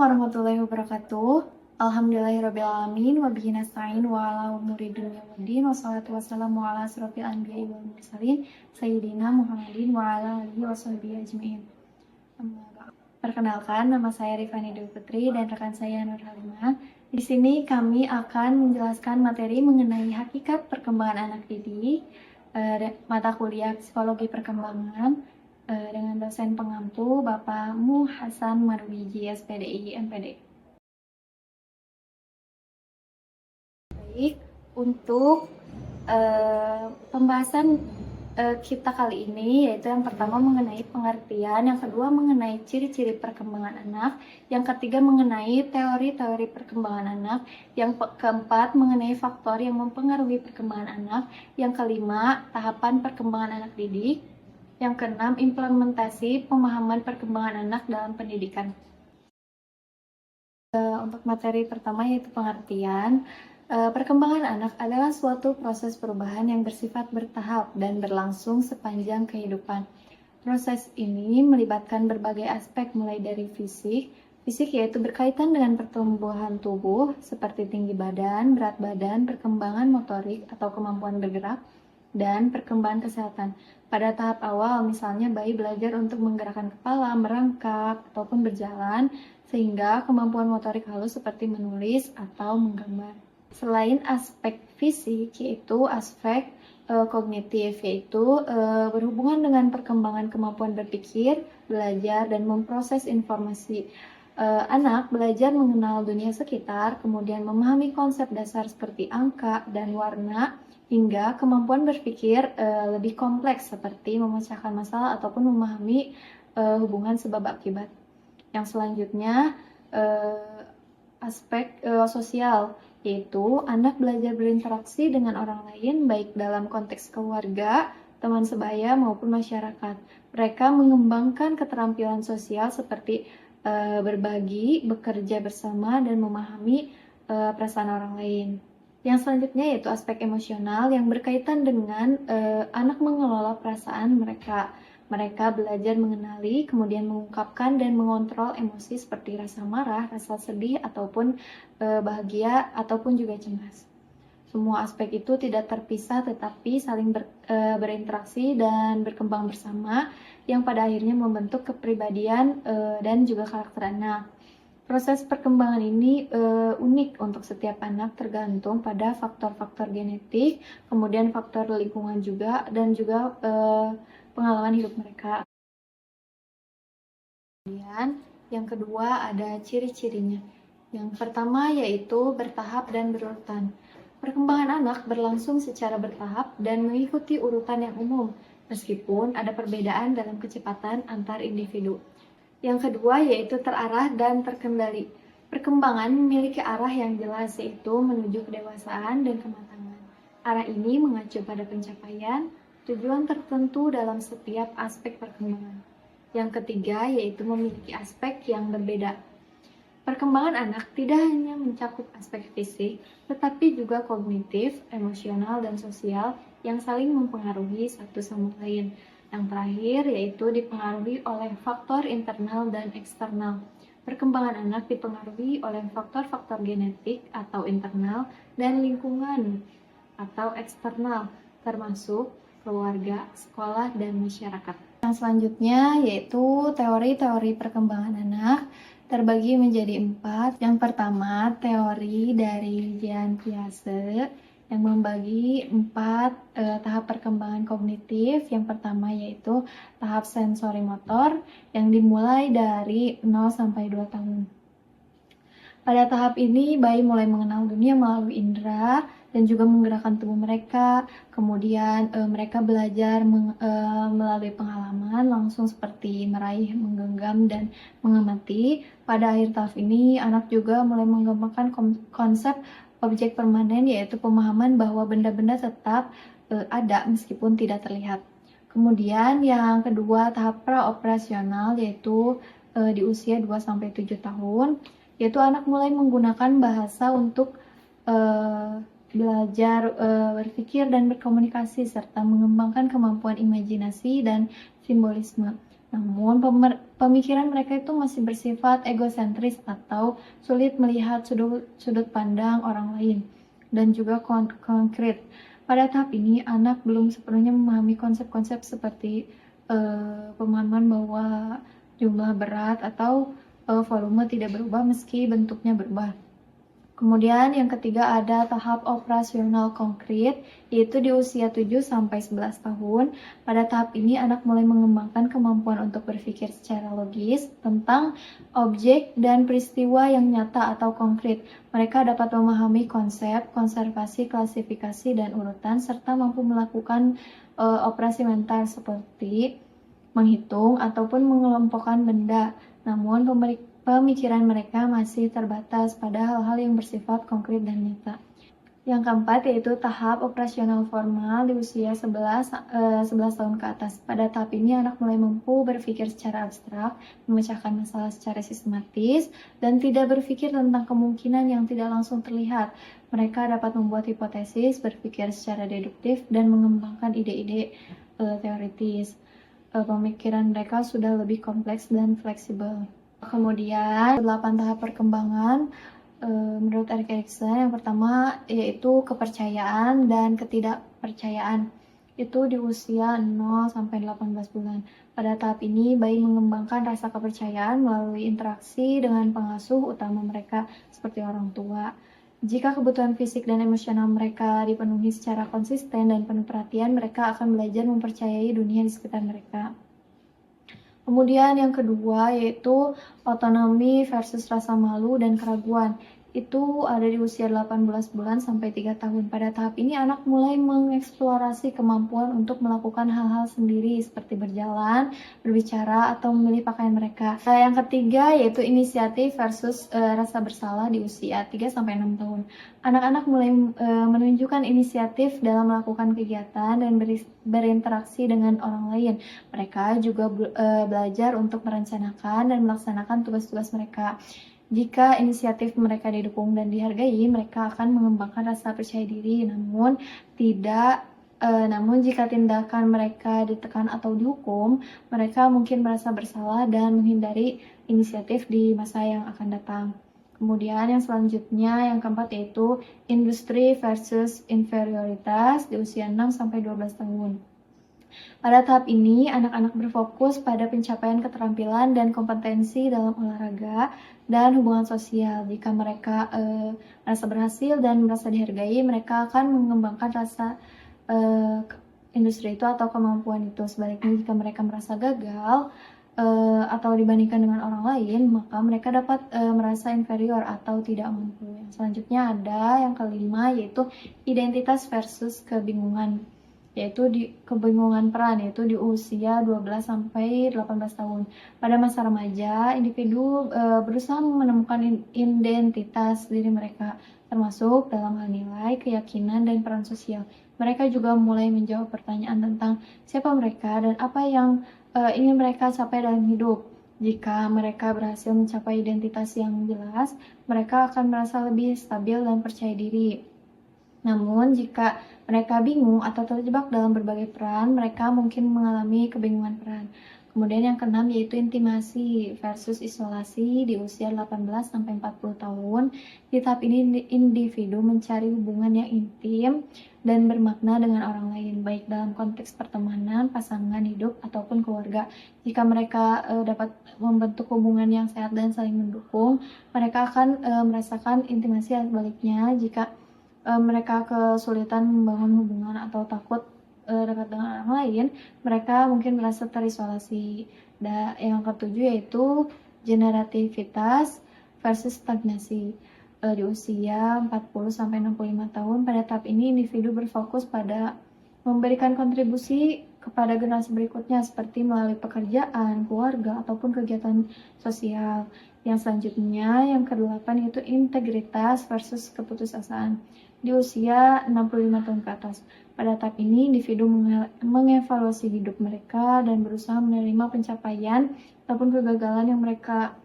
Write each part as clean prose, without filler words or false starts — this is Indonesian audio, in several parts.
warahmatullahi wabarakatuh. Alhamdulillahirrabbilalamin. Wabihi nasta'in wa ala umuri dunya waddin. Wassalatu wassalamu ala asrofil anbiya'i wal mursalin Sayyidina Muhammadin wa ala alihi wa sahbihi ajma'in. Perkenalkan, nama saya Rifani Dewi Putri dan rekan saya Nur Halimah. Di sini kami akan menjelaskan materi mengenai hakikat perkembangan anak didik, mata kuliah psikologi perkembangan, dengan dosen pengampu Bapak Mu Hasan Marwiji, SPDI, MPD. Baik, untuk pembahasan kita kali ini yaitu yang pertama mengenai pengertian, yang kedua mengenai ciri-ciri perkembangan anak, yang ketiga mengenai teori-teori perkembangan anak, yang keempat mengenai faktor yang mempengaruhi perkembangan anak, yang kelima tahapan perkembangan anak didik, yang keenam, implementasi pemahaman perkembangan anak dalam pendidikan. Untuk materi pertama yaitu pengertian. Perkembangan anak adalah suatu proses perubahan yang bersifat bertahap dan berlangsung sepanjang kehidupan. Proses ini melibatkan berbagai aspek mulai dari fisik yaitu berkaitan dengan pertumbuhan tubuh seperti tinggi badan, berat badan, perkembangan motorik atau kemampuan bergerak, dan perkembangan kesehatan. Pada tahap awal, misalnya bayi belajar untuk menggerakkan kepala, merangkak, ataupun berjalan, sehingga kemampuan motorik halus seperti menulis atau menggambar. Selain aspek fisik, yaitu aspek kognitif, yaitu berhubungan dengan perkembangan kemampuan berpikir, belajar, dan memproses informasi. Anak belajar mengenal dunia sekitar, kemudian memahami konsep dasar seperti angka dan warna, hingga kemampuan berpikir lebih kompleks seperti memecahkan masalah ataupun memahami hubungan sebab akibat. Yang selanjutnya aspek sosial, yaitu anak belajar berinteraksi dengan orang lain baik dalam konteks keluarga, teman sebaya maupun masyarakat. Mereka mengembangkan keterampilan sosial seperti berbagi, bekerja bersama, dan memahami perasaan orang lain. Yang selanjutnya yaitu aspek emosional yang berkaitan dengan anak mengelola perasaan mereka. Mereka belajar mengenali, kemudian mengungkapkan dan mengontrol emosi seperti rasa marah, rasa sedih, ataupun bahagia, ataupun juga cemas. Semua aspek itu tidak terpisah tetapi saling berinteraksi dan berkembang bersama yang pada akhirnya membentuk kepribadian dan juga karakter anak. Proses perkembangan ini unik untuk setiap anak tergantung pada faktor-faktor genetik, kemudian faktor lingkungan juga, dan juga pengalaman hidup mereka. Kemudian yang kedua ada ciri-cirinya. Yang pertama yaitu bertahap dan berurutan. Perkembangan anak berlangsung secara bertahap dan mengikuti urutan yang umum, meskipun ada perbedaan dalam kecepatan antar individu. Yang kedua yaitu terarah dan terkendali. Perkembangan memiliki arah yang jelas, yaitu menuju kedewasaan dan kematangan. Arah ini mengacu pada pencapaian tujuan tertentu dalam setiap aspek perkembangan. Yang ketiga yaitu memiliki aspek yang berbeda. Perkembangan anak tidak hanya mencakup aspek fisik, tetapi juga kognitif, emosional, dan sosial yang saling mempengaruhi satu sama lain. Yang terakhir yaitu dipengaruhi oleh faktor internal dan eksternal. Perkembangan anak dipengaruhi oleh faktor-faktor genetik atau internal dan lingkungan atau eksternal, termasuk keluarga, sekolah, dan masyarakat. Yang selanjutnya yaitu teori-teori perkembangan anak terbagi menjadi 4. Yang pertama, teori dari Jean Piaget yang membagi 4 tahap perkembangan kognitif. Yang pertama yaitu tahap sensori motor yang dimulai dari 0 sampai 2 tahun. Pada tahap ini, bayi mulai mengenal dunia melalui indera dan juga menggerakkan tubuh mereka. Kemudian mereka belajar melalui pengalaman langsung seperti meraih, menggenggam, dan mengamati. Pada akhir tahap ini, anak juga mulai mengembangkan konsep objek permanen, yaitu pemahaman bahwa benda-benda tetap ada meskipun tidak terlihat. Kemudian yang kedua, tahap praoperasional, yaitu di usia 2-7 tahun, yaitu anak mulai menggunakan bahasa untuk belajar berpikir dan berkomunikasi, serta mengembangkan kemampuan imajinasi dan simbolisme. Namun, pemikiran mereka itu masih bersifat egosentris atau sulit melihat sudut pandang orang lain, dan juga konkret. Pada tahap ini, anak belum sepenuhnya memahami konsep-konsep seperti pemahaman bahwa jumlah berat atau volume tidak berubah meski bentuknya berubah. Kemudian yang ketiga ada tahap operasional konkret, yaitu di usia 7-11 tahun. Pada tahap ini anak mulai mengembangkan kemampuan untuk berpikir secara logis tentang objek dan peristiwa yang nyata atau konkret. Mereka dapat memahami konsep, konservasi, klasifikasi, dan urutan, serta mampu melakukan operasi mental seperti menghitung ataupun mengelompokkan benda. Namun pemikiran mereka masih terbatas pada hal-hal yang bersifat konkret dan nyata. Yang keempat yaitu tahap operasional formal di usia 11 tahun ke atas. Pada tahap ini anak mulai mampu berpikir secara abstrak, memecahkan masalah secara sistematis, dan tidak berpikir tentang kemungkinan yang tidak langsung terlihat. Mereka dapat membuat hipotesis, berpikir secara deduktif, dan mengembangkan ide-ide teoritis. Pemikiran mereka sudah lebih kompleks dan fleksibel. Kemudian 8 tahap perkembangan menurut Erik Erikson, yang pertama yaitu kepercayaan dan ketidakpercayaan. Itu di usia 0-18 bulan. Pada tahap ini, bayi mengembangkan rasa kepercayaan melalui interaksi dengan pengasuh utama mereka seperti orang tua. Jika kebutuhan fisik dan emosional mereka dipenuhi secara konsisten dan penuh perhatian, mereka akan belajar mempercayai dunia di sekitar mereka. Kemudian yang kedua yaitu otonomi versus rasa malu dan keraguan. Itu ada di usia 18 bulan sampai 3 tahun. Pada tahap ini anak mulai mengeksplorasi kemampuan untuk melakukan hal-hal sendiri seperti berjalan, berbicara, atau memilih pakaian mereka. Yang ketiga yaitu inisiatif versus rasa bersalah di usia 3 sampai 6 tahun. Anak-anak mulai menunjukkan inisiatif dalam melakukan kegiatan dan berinteraksi dengan orang lain. Mereka juga belajar untuk merencanakan dan melaksanakan tugas-tugas mereka. Jika inisiatif mereka didukung dan dihargai, mereka akan mengembangkan rasa percaya diri. Namun jika tindakan mereka ditekan atau dihukum, mereka mungkin merasa bersalah dan menghindari inisiatif di masa yang akan datang. Kemudian yang selanjutnya, yang keempat yaitu industri versus inferioritas di usia 6-12 tahun. Pada tahap ini, anak-anak berfokus pada pencapaian keterampilan dan kompetensi dalam olahraga dan hubungan sosial. Jika mereka merasa berhasil dan merasa dihargai, mereka akan mengembangkan rasa industri itu atau kemampuan itu. Sebaliknya, jika mereka merasa gagal atau dibandingkan dengan orang lain, maka mereka dapat merasa inferior atau tidak mampu. Yang selanjutnya ada yang kelima, yaitu identitas versus kebingungan, yaitu di kebingungan peran, yaitu di usia 12-18 tahun. Pada masa remaja, individu berusaha menemukan identitas diri mereka, termasuk dalam hal nilai, keyakinan, dan peran sosial. Mereka juga mulai menjawab pertanyaan tentang siapa mereka dan apa yang ingin mereka capai dalam hidup. Jika mereka berhasil mencapai identitas yang jelas, mereka akan merasa lebih stabil dan percaya diri. Namun, jika mereka bingung atau terjebak dalam berbagai peran, mereka mungkin mengalami kebingungan peran. Kemudian yang keenam yaitu intimasi versus isolasi di usia 18-40 tahun. Di tahap ini individu mencari hubungan yang intim dan bermakna dengan orang lain, baik dalam konteks pertemanan, pasangan hidup, ataupun keluarga. Jika mereka dapat membentuk hubungan yang sehat dan saling mendukung, mereka akan merasakan intimasi. Sebaliknya, jika mereka kesulitan membangun hubungan atau takut dekat dengan orang lain, mereka mungkin merasa terisolasi. Dan yang ketujuh yaitu generativitas versus stagnasi. Di usia 40-65 tahun, pada tahap ini individu berfokus pada memberikan kontribusi kepada generasi berikutnya seperti melalui pekerjaan, keluarga, ataupun kegiatan sosial. Yang selanjutnya, yang kedelapan yaitu integritas versus keputusasaan. Di usia 65 tahun ke atas. Pada tahap ini, individu mengevaluasi hidup mereka dan berusaha menerima pencapaian ataupun kegagalan yang mereka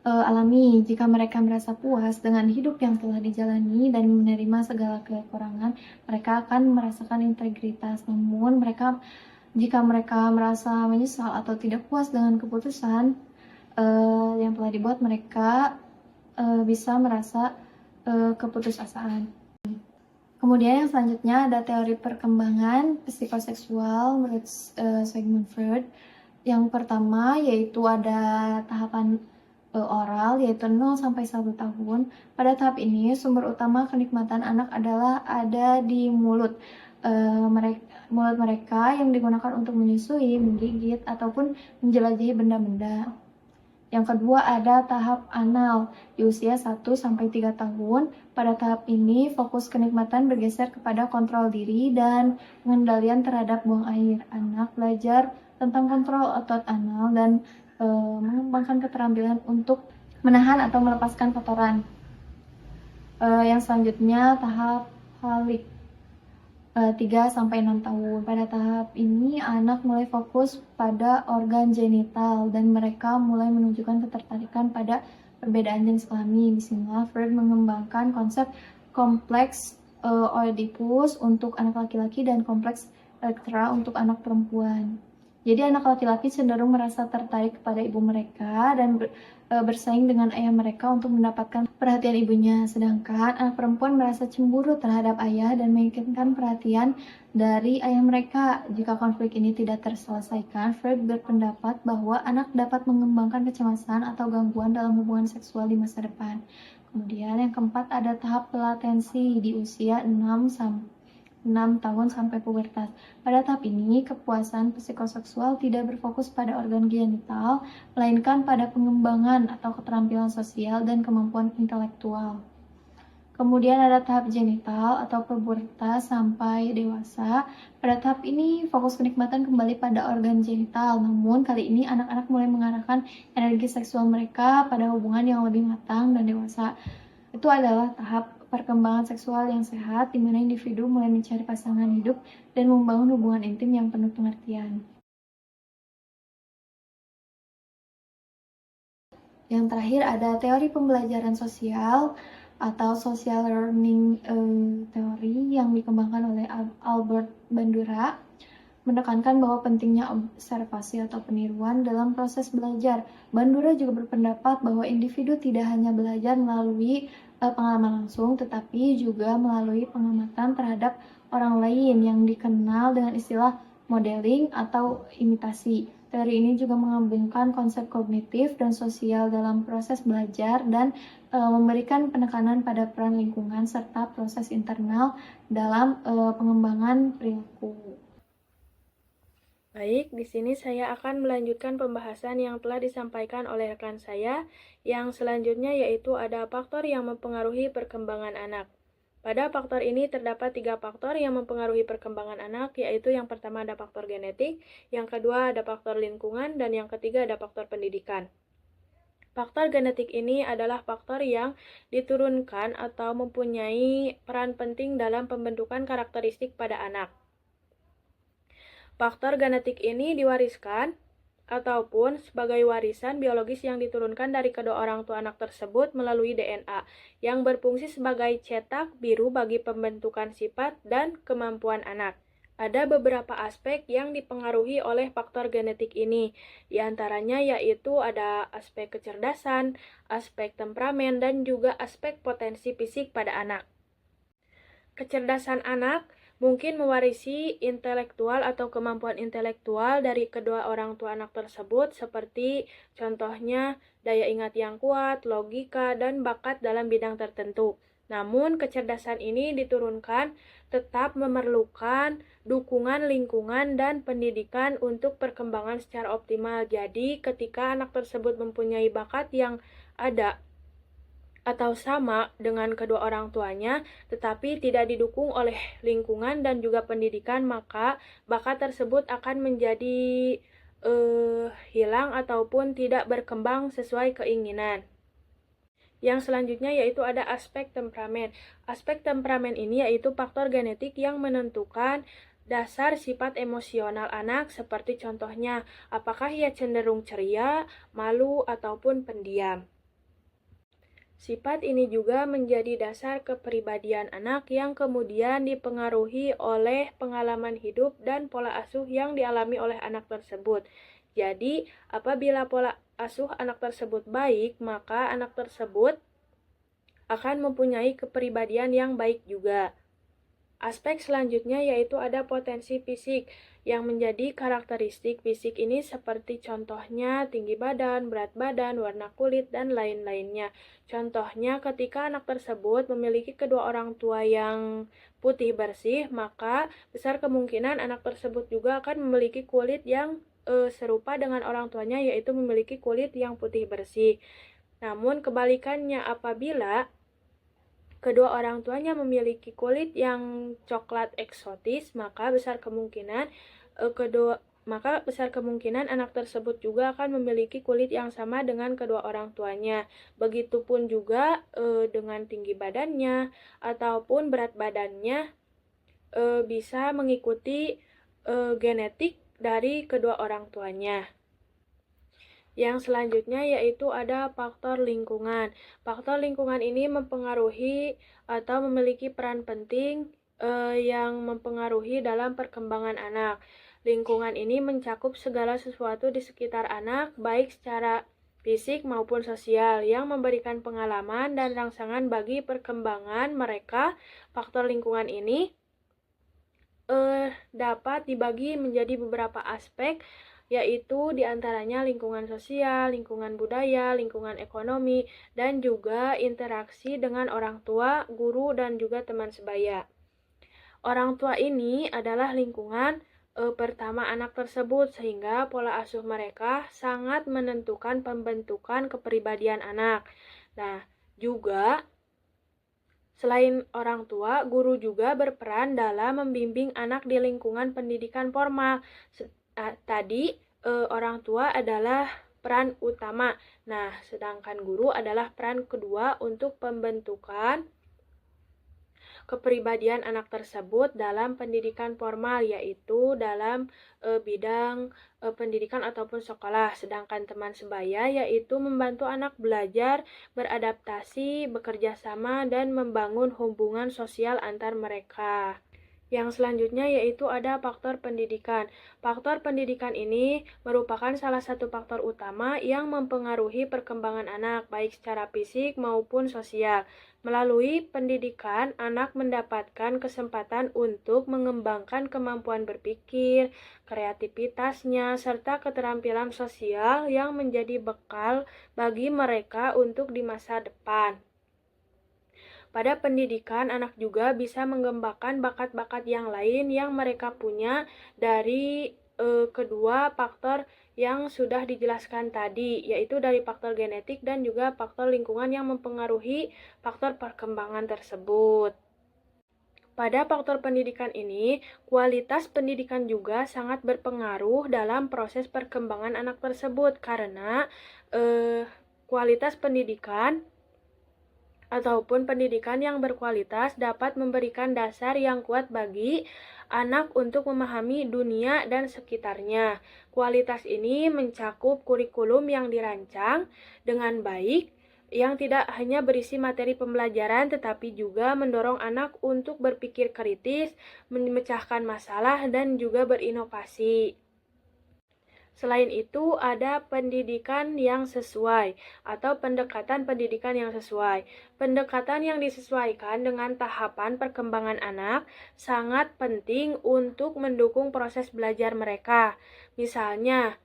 alami. Jika mereka merasa puas dengan hidup yang telah dijalani dan menerima segala kekurangan, mereka akan merasakan integritas. Namun, mereka Jika mereka merasa menyesal atau tidak puas dengan keputusan yang telah dibuat, mereka bisa merasa keputusasaan. Kemudian yang selanjutnya ada teori perkembangan psikoseksual menurut Sigmund Freud. Yang pertama yaitu ada tahapan oral, yaitu 0 sampai 1 tahun. Pada tahap ini sumber utama kenikmatan anak adalah ada di mulut. Mulut mereka yang digunakan untuk menyusui, menggigit, ataupun menjelajahi benda-benda. Yang kedua ada tahap anal di usia 1 sampai 3 tahun. Pada tahap ini fokus kenikmatan bergeser kepada kontrol diri dan pengendalian terhadap buang air. Anak belajar tentang kontrol otot anal dan mengembangkan keterampilan untuk menahan atau melepaskan kotoran. Yang selanjutnya tahap falik 3-6 tahun. Pada tahap ini anak mulai fokus pada organ genital dan mereka mulai menunjukkan ketertarikan pada perbedaan jenis kelamin. Di sini Freud mengembangkan konsep kompleks Oedipus untuk anak laki-laki dan kompleks Elektra untuk anak perempuan. Jadi anak laki-laki cenderung merasa tertarik kepada ibu mereka dan bersaing dengan ayah mereka untuk mendapatkan perhatian ibunya, sedangkan anak perempuan merasa cemburu terhadap ayah dan menginginkan perhatian dari ayah mereka. Jika konflik ini tidak terselesaikan, Freud berpendapat bahwa anak dapat mengembangkan kecemasan atau gangguan dalam hubungan seksual di masa depan. Kemudian yang keempat ada tahap latensi di usia 6 tahun sampai pubertas. Pada tahap ini, kepuasan psikoseksual tidak berfokus pada organ genital, melainkan pada pengembangan atau keterampilan sosial dan kemampuan intelektual. Kemudian ada tahap genital atau pubertas sampai dewasa. Pada tahap ini, fokus kenikmatan kembali pada organ genital. Namun, kali ini anak-anak mulai mengarahkan energi seksual mereka pada hubungan yang lebih matang dan dewasa. Itu adalah tahap perkembangan seksual yang sehat, di mana individu mulai mencari pasangan hidup dan membangun hubungan intim yang penuh pengertian. Yang terakhir ada teori pembelajaran sosial atau social learning theory yang dikembangkan oleh Albert Bandura, menekankan bahwa pentingnya observasi atau peniruan dalam proses belajar. Bandura juga berpendapat bahwa individu tidak hanya belajar melalui pengalaman langsung, tetapi juga melalui pengamatan terhadap orang lain yang dikenal dengan istilah modeling atau imitasi. Teori ini juga mengembangkan konsep kognitif dan sosial dalam proses belajar dan memberikan penekanan pada peran lingkungan serta proses internal dalam pengembangan perilaku. Baik, di sini saya akan melanjutkan pembahasan yang telah disampaikan oleh rekan saya. Yang selanjutnya yaitu ada faktor yang mempengaruhi perkembangan anak. Pada faktor ini terdapat 3 faktor yang mempengaruhi perkembangan anak, yaitu yang pertama ada faktor genetik, yang kedua ada faktor lingkungan, dan yang ketiga ada faktor pendidikan. Faktor genetik ini adalah faktor yang diturunkan atau mempunyai peran penting dalam pembentukan karakteristik pada anak. Faktor genetik ini diwariskan ataupun sebagai warisan biologis yang diturunkan dari kedua orang tua anak tersebut melalui DNA, yang berfungsi sebagai cetak biru bagi pembentukan sifat dan kemampuan anak. Ada beberapa aspek yang dipengaruhi oleh faktor genetik ini, di antaranya yaitu ada aspek kecerdasan, aspek temperamen, dan juga aspek potensi fisik pada anak. Kecerdasan anak mungkin mewarisi intelektual atau kemampuan intelektual dari kedua orang tua anak tersebut, seperti contohnya daya ingat yang kuat, logika, dan bakat dalam bidang tertentu. Namun, kecerdasan ini diturunkan tetap memerlukan dukungan lingkungan dan pendidikan untuk perkembangan secara optimal. Jadi, ketika anak tersebut mempunyai bakat yang ada atau sama dengan kedua orang tuanya, tetapi tidak didukung oleh lingkungan dan juga pendidikan, maka bakat tersebut akan menjadi hilang ataupun tidak berkembang sesuai keinginan. Yang selanjutnya yaitu ada aspek temperamen. Aspek temperamen ini yaitu faktor genetik yang menentukan dasar sifat emosional anak, seperti contohnya apakah ia cenderung ceria, malu, ataupun pendiam. Sifat ini juga menjadi dasar kepribadian anak yang kemudian dipengaruhi oleh pengalaman hidup dan pola asuh yang dialami oleh anak tersebut. Jadi, apabila pola asuh anak tersebut baik, maka anak tersebut akan mempunyai kepribadian yang baik juga. Aspek selanjutnya yaitu ada potensi fisik yang menjadi karakteristik fisik ini seperti contohnya tinggi badan, berat badan, warna kulit, dan lain-lainnya. Contohnya ketika anak tersebut memiliki kedua orang tua yang putih bersih, maka besar kemungkinan anak tersebut juga akan memiliki kulit yang serupa dengan orang tuanya, yaitu memiliki kulit yang putih bersih. Namun kebalikannya, apabila kedua orang tuanya memiliki kulit yang coklat eksotis, maka besar kemungkinan anak tersebut juga akan memiliki kulit yang sama dengan kedua orang tuanya. Begitupun juga dengan tinggi badannya ataupun berat badannya bisa mengikuti genetik dari kedua orang tuanya. Yang selanjutnya yaitu ada faktor lingkungan. Faktor lingkungan ini mempengaruhi atau memiliki peran penting yang mempengaruhi dalam perkembangan anak. Lingkungan ini mencakup segala sesuatu di sekitar anak, baik secara fisik maupun sosial, yang memberikan pengalaman dan rangsangan bagi perkembangan mereka. Faktor lingkungan ini dapat dibagi menjadi beberapa aspek, yaitu diantaranya lingkungan sosial, lingkungan budaya, lingkungan ekonomi, dan juga interaksi dengan orang tua, guru, dan juga teman sebaya. Orang tua ini adalah lingkungan pertama anak tersebut, sehingga pola asuh mereka sangat menentukan pembentukan kepribadian anak. Nah, juga selain orang tua, guru juga berperan dalam membimbing anak di lingkungan pendidikan formal. Tadi orang tua adalah peran utama. Nah, sedangkan guru adalah peran kedua untuk pembentukan kepribadian anak tersebut dalam pendidikan formal, yaitu dalam bidang pendidikan ataupun sekolah. Sedangkan teman sebaya yaitu membantu anak belajar, beradaptasi, bekerja sama, dan membangun hubungan sosial antar mereka. Yang selanjutnya yaitu ada faktor pendidikan. Faktor pendidikan ini merupakan salah satu faktor utama yang mempengaruhi perkembangan anak, baik secara fisik maupun sosial. Melalui pendidikan, anak mendapatkan kesempatan untuk mengembangkan kemampuan berpikir, kreativitasnya, serta keterampilan sosial yang menjadi bekal bagi mereka untuk di masa depan. Pada pendidikan, anak juga bisa mengembangkan bakat-bakat yang lain yang mereka punya dari kedua faktor yang sudah dijelaskan tadi, yaitu dari faktor genetik dan juga faktor lingkungan yang mempengaruhi faktor perkembangan tersebut. Pada faktor pendidikan ini, kualitas pendidikan juga sangat berpengaruh dalam proses perkembangan anak tersebut, karena kualitas pendidikan ataupun pendidikan yang berkualitas dapat memberikan dasar yang kuat bagi anak untuk memahami dunia dan sekitarnya. Kualitas ini mencakup kurikulum yang dirancang dengan baik, yang tidak hanya berisi materi pembelajaran tetapi juga mendorong anak untuk berpikir kritis, memecahkan masalah, dan juga berinovasi. Selain itu, ada pendidikan yang sesuai atau pendekatan pendidikan yang sesuai. Pendekatan yang disesuaikan dengan tahapan perkembangan anak sangat penting untuk mendukung proses belajar mereka. Misalnya,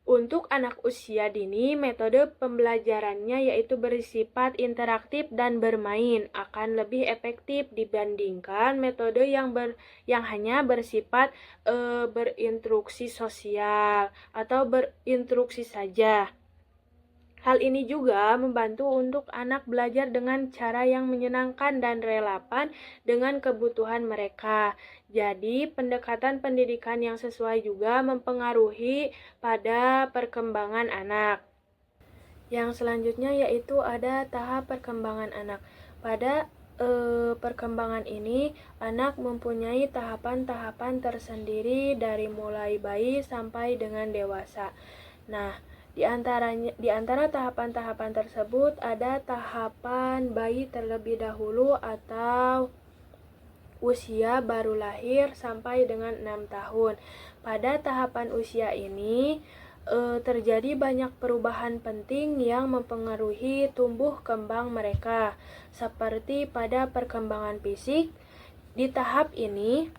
untuk anak usia dini, metode pembelajarannya yaitu bersifat interaktif dan bermain akan lebih efektif dibandingkan metode yang hanya bersifat berinstruksi sosial atau berinstruksi saja. Hal ini juga membantu untuk anak belajar dengan cara yang menyenangkan dan relevan dengan kebutuhan mereka. Jadi, pendekatan pendidikan yang sesuai juga mempengaruhi pada perkembangan anak. Yang selanjutnya yaitu ada tahap perkembangan anak. Pada perkembangan ini, anak mempunyai tahapan-tahapan tersendiri dari mulai bayi sampai dengan dewasa. Nah, Di antara tahapan-tahapan tersebut ada tahapan bayi terlebih dahulu atau usia baru lahir sampai dengan 6 tahun. Pada tahapan usia ini terjadi banyak perubahan penting yang mempengaruhi tumbuh kembang mereka, seperti pada perkembangan fisik. Di tahap ini,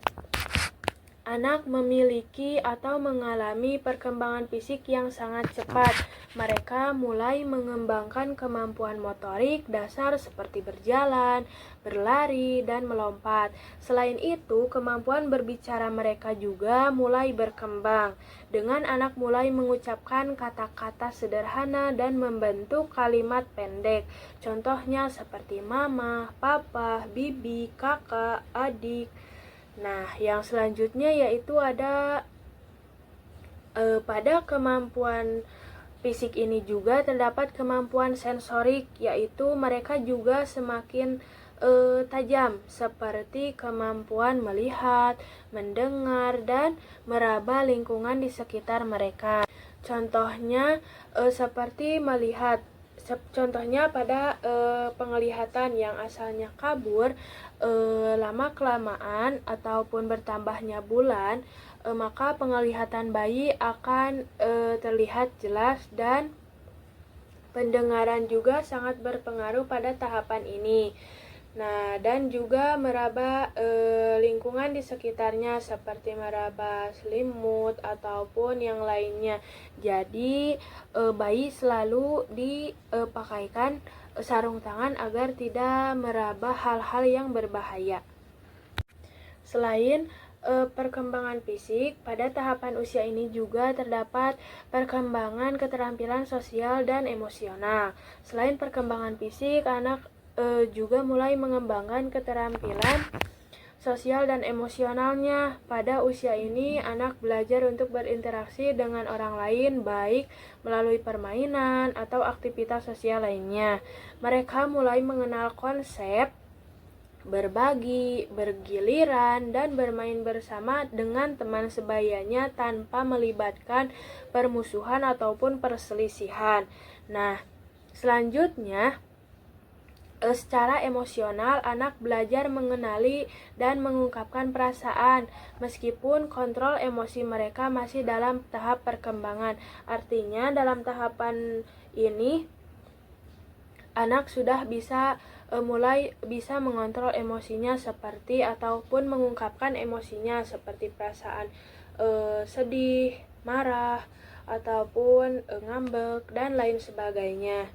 anak memiliki atau mengalami perkembangan fisik yang sangat cepat. Mereka mulai mengembangkan kemampuan motorik dasar seperti berjalan, berlari, dan melompat. Selain itu, kemampuan berbicara mereka juga mulai berkembang, dengan anak mulai mengucapkan kata-kata sederhana dan membentuk kalimat pendek. Contohnya seperti mama, papa, bibi, kakak, adik. Nah, yang selanjutnya yaitu ada pada kemampuan fisik ini juga terdapat kemampuan sensorik, yaitu mereka juga semakin tajam, seperti kemampuan melihat, mendengar, dan meraba lingkungan di sekitar mereka. Contohnya seperti melihat. Contohnya pada penglihatan yang asalnya kabur, lama-kelamaan ataupun bertambahnya bulan, maka penglihatan bayi akan terlihat jelas, dan pendengaran juga sangat berpengaruh pada tahapan ini. Nah, dan juga meraba lingkungan di sekitarnya seperti meraba selimut ataupun yang lainnya. Jadi, bayi selalu dipakaikan sarung tangan agar tidak meraba hal-hal yang berbahaya. Selain perkembangan fisik, pada tahapan usia ini juga terdapat perkembangan keterampilan sosial dan emosional. Selain perkembangan fisik, anak juga mulai mengembangkan keterampilan sosial dan emosionalnya. Pada usia ini, anak belajar untuk berinteraksi dengan orang lain, baik melalui permainan atau aktivitas sosial lainnya. Mereka mulai mengenal konsep berbagi, bergiliran, dan bermain bersama dengan teman sebayanya tanpa melibatkan permusuhan ataupun perselisihan. Nah, selanjutnya, secara emosional, anak belajar mengenali dan mengungkapkan perasaan, meskipun kontrol emosi mereka masih dalam tahap perkembangan. Artinya, dalam tahapan ini, anak sudah mulai bisa mengontrol emosinya seperti ataupun mengungkapkan emosinya seperti perasaan sedih, marah, ataupun ngambek, dan lain sebagainya.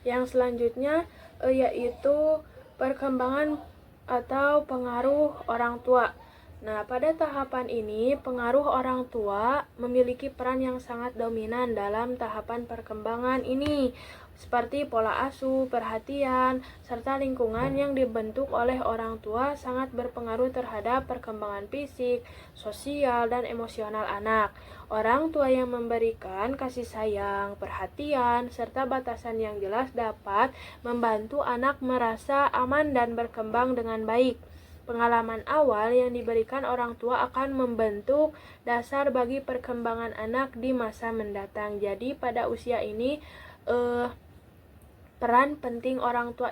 Yang selanjutnya yaitu perkembangan atau pengaruh orang tua. Nah, pada tahapan ini, pengaruh orang tua memiliki peran yang sangat dominan dalam tahapan perkembangan ini, seperti pola asuh, perhatian, serta lingkungan yang dibentuk oleh orang tua sangat berpengaruh terhadap perkembangan fisik, sosial, dan emosional anak. Orang tua yang memberikan kasih sayang, perhatian, serta batasan yang jelas dapat membantu anak merasa aman dan berkembang dengan baik. Pengalaman awal yang diberikan orang tua akan membentuk dasar bagi perkembangan anak di masa mendatang. Jadi pada usia ini peran orang tua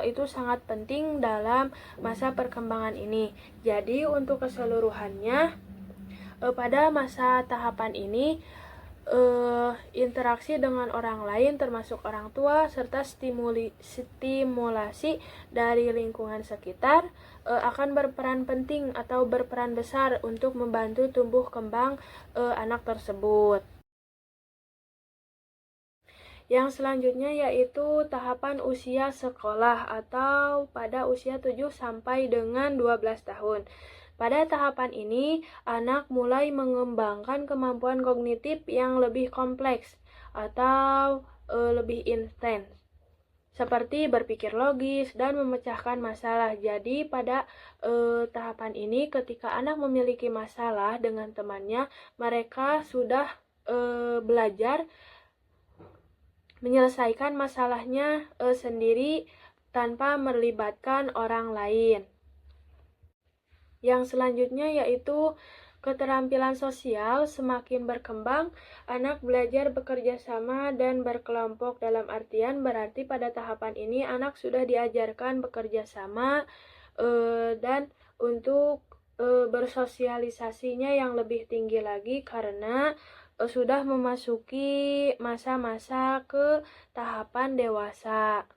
itu sangat penting dalam masa perkembangan ini. Jadi untuk keseluruhannya, pada masa tahapan ini, interaksi dengan orang lain termasuk orang tua serta stimulasi dari lingkungan sekitar akan berperan penting atau berperan besar untuk membantu tumbuh kembang anak tersebut. Yang selanjutnya yaitu tahapan usia sekolah atau pada usia 7 sampai dengan 12 tahun. Pada tahapan ini, anak mulai mengembangkan kemampuan kognitif yang lebih kompleks atau lebih intens, seperti berpikir logis dan memecahkan masalah. Jadi pada tahapan ini, ketika anak memiliki masalah dengan temannya, mereka sudah belajar menyelesaikan masalahnya sendiri tanpa melibatkan orang lain. Yang selanjutnya yaitu Keterampilan sosial semakin berkembang, anak belajar bekerja sama dan berkelompok. Dalam artian berarti pada tahapan ini anak sudah diajarkan bekerja sama dan untuk bersosialisasinya yang lebih tinggi lagi karena sudah memasuki masa-masa ke tahapan dewasa.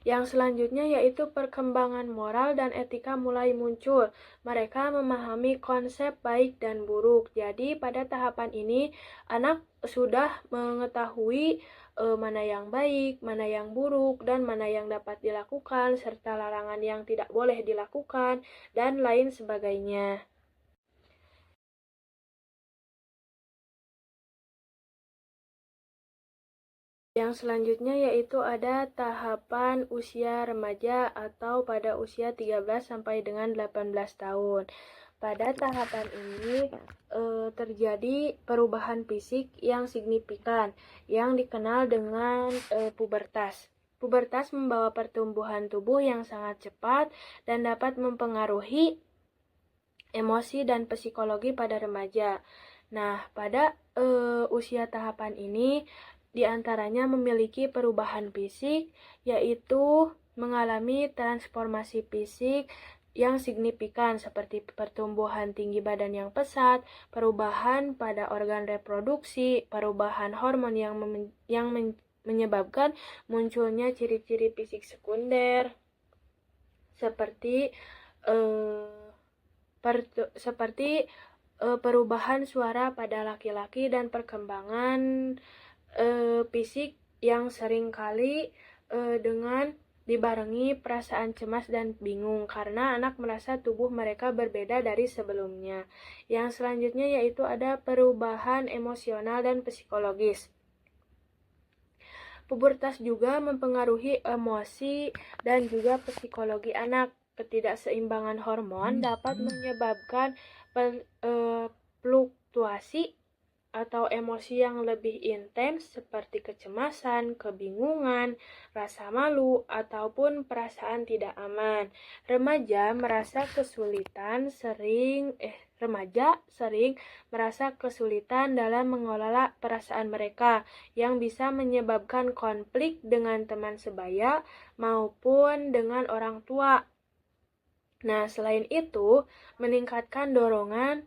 Yang selanjutnya yaitu perkembangan moral dan etika mulai muncul. Mereka memahami konsep baik dan buruk. Jadi pada tahapan ini anak sudah mengetahui mana yang baik, mana yang buruk, dan mana yang dapat dilakukan, serta larangan yang tidak boleh dilakukan, dan lain sebagainya. Yang selanjutnya yaitu ada tahapan usia remaja atau pada usia 13 sampai dengan 18 tahun. Pada tahapan ini terjadi perubahan fisik yang signifikan yang dikenal dengan pubertas. Pubertas membawa pertumbuhan tubuh yang sangat cepat dan dapat mempengaruhi emosi dan psikologi pada remaja. Nah, pada usia tahapan ini di antaranya memiliki perubahan fisik, yaitu mengalami transformasi fisik yang signifikan seperti pertumbuhan tinggi badan yang pesat, perubahan pada organ reproduksi, perubahan hormon yang menyebabkan munculnya ciri-ciri fisik sekunder seperti perubahan suara pada laki-laki dan perkembangan fisik yang seringkali dengan dibarengi perasaan cemas dan bingung karena anak merasa tubuh mereka berbeda dari sebelumnya. Yang selanjutnya yaitu ada perubahan emosional dan psikologis. Pubertas juga mempengaruhi emosi dan juga psikologi anak. Ketidakseimbangan hormon dapat menyebabkan fluktuasi atau emosi yang lebih intens seperti kecemasan, kebingungan, rasa malu, ataupun perasaan tidak aman. Remaja sering merasa kesulitan dalam mengelola perasaan mereka yang bisa menyebabkan konflik dengan teman sebaya maupun dengan orang tua. Nah, selain itu, meningkatkan dorongan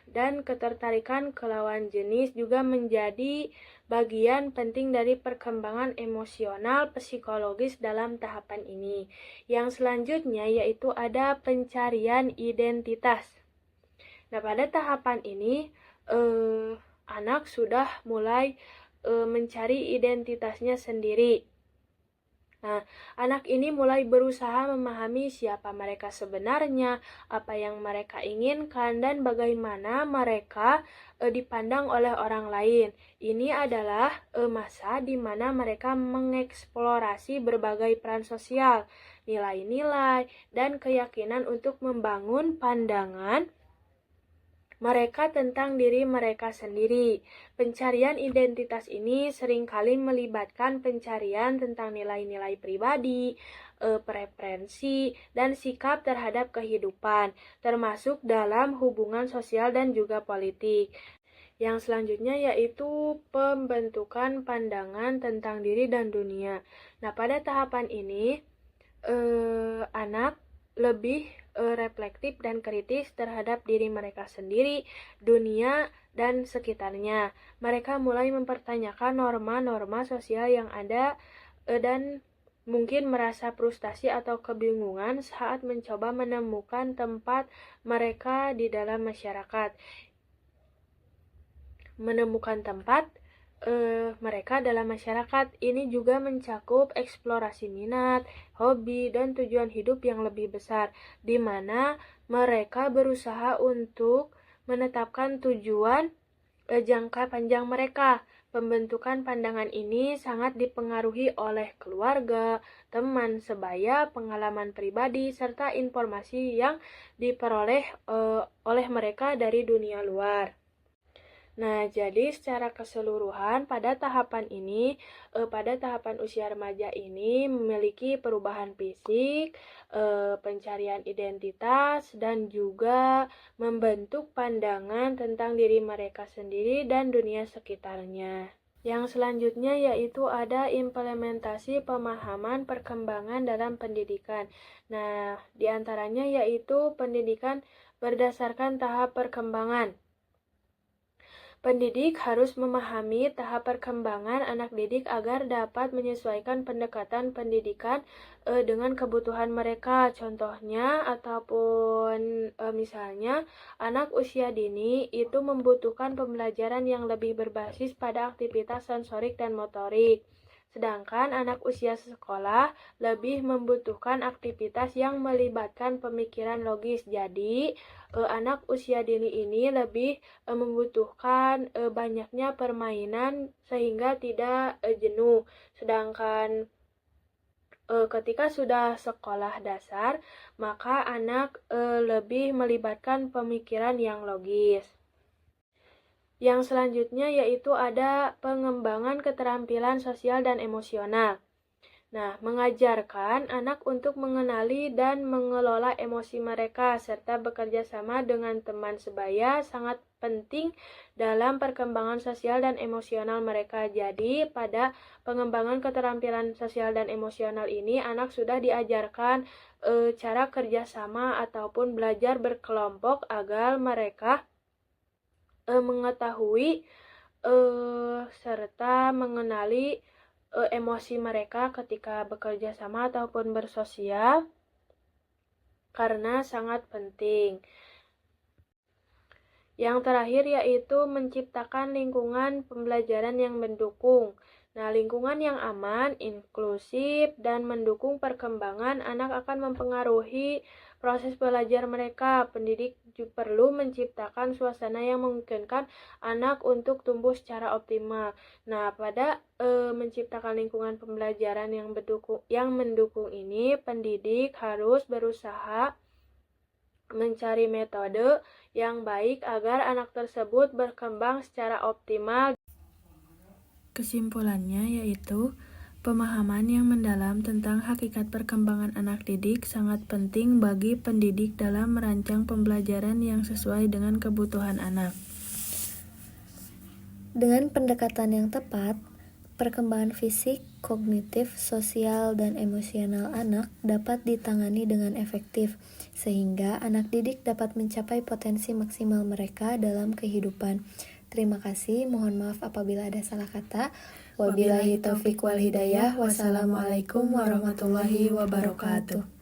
dan ketertarikan ke lawan jenis juga menjadi bagian penting dari perkembangan emosional psikologis dalam tahapan ini. Yang selanjutnya yaitu ada pencarian identitas. Nah, pada tahapan ini anak sudah mulai mencari identitasnya sendiri. Nah, anak ini mulai berusaha memahami siapa mereka sebenarnya, apa yang mereka inginkan, dan bagaimana mereka dipandang oleh orang lain. Ini adalah masa di mana mereka mengeksplorasi berbagai peran sosial, nilai-nilai, dan keyakinan untuk membangun pandangan mereka tentang diri mereka sendiri. Pencarian identitas ini seringkali melibatkan pencarian tentang nilai-nilai pribadi, preferensi, dan sikap terhadap kehidupan, termasuk dalam hubungan sosial dan juga politik. Yang selanjutnya yaitu pembentukan pandangan tentang diri dan dunia. Nah, pada tahapan ini, anak lebih reflektif dan kritis terhadap diri mereka sendiri, dunia, dan sekitarnya. Mereka mulai mempertanyakan norma-norma sosial yang ada dan mungkin merasa frustasi atau kebingungan saat mencoba menemukan tempat mereka di dalam masyarakat. Menemukan tempat mereka dalam masyarakat ini juga mencakup eksplorasi minat, hobi, dan tujuan hidup yang lebih besar, di mana mereka berusaha untuk menetapkan tujuan jangka panjang mereka. Pembentukan pandangan ini sangat dipengaruhi oleh keluarga, teman sebaya, pengalaman pribadi, serta informasi yang diperoleh oleh mereka dari dunia luar. Nah, jadi secara keseluruhan pada tahapan ini, pada tahapan usia remaja ini memiliki perubahan fisik, pencarian identitas, dan juga membentuk pandangan tentang diri mereka sendiri dan dunia sekitarnya. Yang selanjutnya yaitu ada implementasi pemahaman perkembangan dalam pendidikan. Nah, diantaranya yaitu pendidikan berdasarkan tahap perkembangan. Pendidik harus memahami tahap perkembangan anak didik agar dapat menyesuaikan pendekatan pendidikan dengan kebutuhan mereka. Contohnya ataupun misalnya anak usia dini itu membutuhkan pembelajaran yang lebih berbasis pada aktivitas sensorik dan motorik. Sedangkan anak usia sekolah lebih membutuhkan aktivitas yang melibatkan pemikiran logis. Jadi, anak usia dini ini lebih membutuhkan banyaknya permainan sehingga tidak jenuh. Sedangkan ketika sudah sekolah dasar, maka anak lebih melibatkan pemikiran yang logis. Yang selanjutnya yaitu ada pengembangan keterampilan sosial dan emosional. Nah, mengajarkan anak untuk mengenali dan mengelola emosi mereka serta bekerja sama dengan teman sebaya sangat penting dalam perkembangan sosial dan emosional mereka. Jadi, pada pengembangan keterampilan sosial dan emosional ini, anak sudah diajarkan cara kerjasama ataupun belajar berkelompok agar mereka mengetahui serta mengenali emosi mereka ketika bekerja sama ataupun bersosial karena sangat penting. Yang terakhir yaitu menciptakan lingkungan pembelajaran yang mendukung. Nah, lingkungan yang aman, inklusif, dan mendukung perkembangan anak akan mempengaruhi proses belajar mereka. Pendidik perlu menciptakan suasana yang memungkinkan anak untuk tumbuh secara optimal. Nah, pada menciptakan lingkungan pembelajaran yang mendukung ini, pendidik harus berusaha mencari metode yang baik agar anak tersebut berkembang secara optimal. Kesimpulannya yaitu, pemahaman yang mendalam tentang hakikat perkembangan anak didik sangat penting bagi pendidik dalam merancang pembelajaran yang sesuai dengan kebutuhan anak. Dengan pendekatan yang tepat, perkembangan fisik, kognitif, sosial, dan emosional anak dapat ditangani dengan efektif, sehingga anak didik dapat mencapai potensi maksimal mereka dalam kehidupan. Terima kasih, mohon maaf apabila ada salah kata. Wabillahi taufiq wal hidayah. Wassalamualaikum warahmatullahi wabarakatuh.